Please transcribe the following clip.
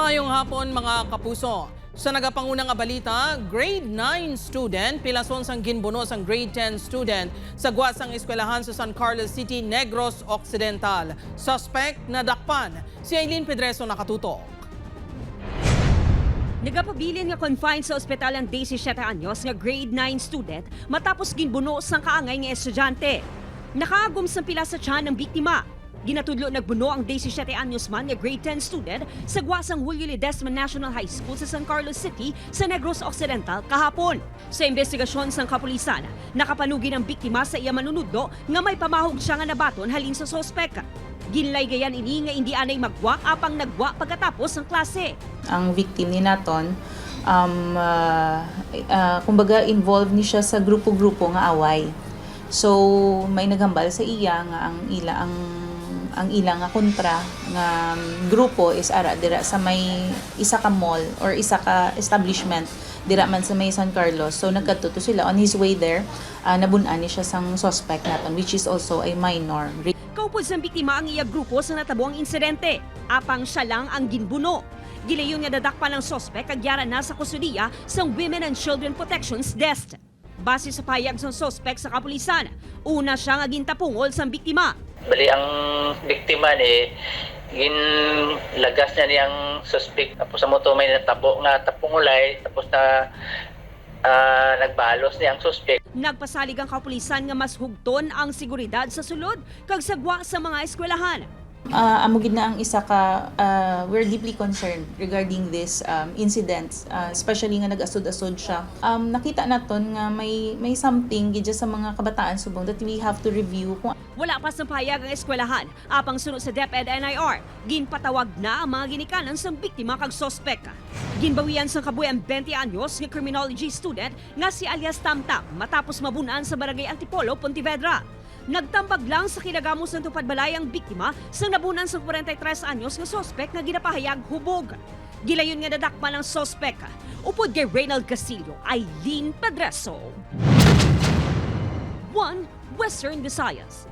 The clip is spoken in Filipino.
Maayong hapon mga kapuso. Sa nagapangunang balita, grade 9 student pilason sang ginbunos ang grade 10 student sa guwasang eskwelahan sa San Carlos City, Negros Occidental. Suspect na dakpan. Si Aileen Pedreso nakatutok. Nagapabilin nga confined sa ospital ang 17 anyos nga grade 9 student matapos ginbunos ng kaangay nga estudyante. Nakaagom sa pila sa tiyan ng biktima. Ginatudlo nagbuno ang 17 anyos man nga grade 10 student sa guwasang Julio Ledesma National High School sa San Carlos City sa Negros Occidental kahapon. Sa investigasyon sang kapulisan, nakapanugi ng biktima sa iya manunudlo nga may pamahog siya nga nabaton halin sa sospek. Ginlay gayan ini nga hindi anay magwa apang nagwa pagkatapos ng klase. Ang victim ni naton kumbaga involved ni siya sa grupo-grupo nga away. So may naghambal sa iya nga ang ila nga kontra nga grupo is ara dira sa may isa ka mall or isa ka establishment dira man sa may San Carlos. So nagkadto sila on his way there, nabun-an ni siya sang suspect naton which is also a minor. Kaupod sa biktima ang iya grupo sa natabuang insidente. Apang siya lang ang ginbuno. Gilayon nga dadakpa ng sospek agyara na sa kustudiya sa Women and Children Protections Desk. Base sa payag ng sospek sa kapulisan, una siya nga gintapungol sa biktima. Bali ang biktima ni ginlagas niya niyang suspect tapos sa moto may natabo nga tapungulay tapos na nagbalos niya ang suspect. Nagpasalig ang kapulisan nga mas hugton ang seguridad sa sulod kag sagwa sa mga eskwelahan. Amugid na ang isa ka, we're deeply concerned regarding this incidents, especially nga nag-asod-asod siya. Nakita naton nga may something gidya sa mga kabataan subong that we have to review. Wala pa sa payag ang eskwelahan, apang sunod sa DepEd NIR, ginpatawag na ang mga ginikanan sa biktima kag sospek. Ginbawian sa kabuyan 20 anyos nga criminology student nga si alias Tamtam matapos mabunan sa barangay Antipolo, Pontevedra. Nagtambag lang sa kinagamos ng tupadbalay ang biktima sa nabunan sa 43 anyos nga sospek nga ginapahayag hubog. Gilayon nga dadakpan ng sospek. Upod kay Reynald Castillo, Aileen Pedreso. 1 Western Visayas.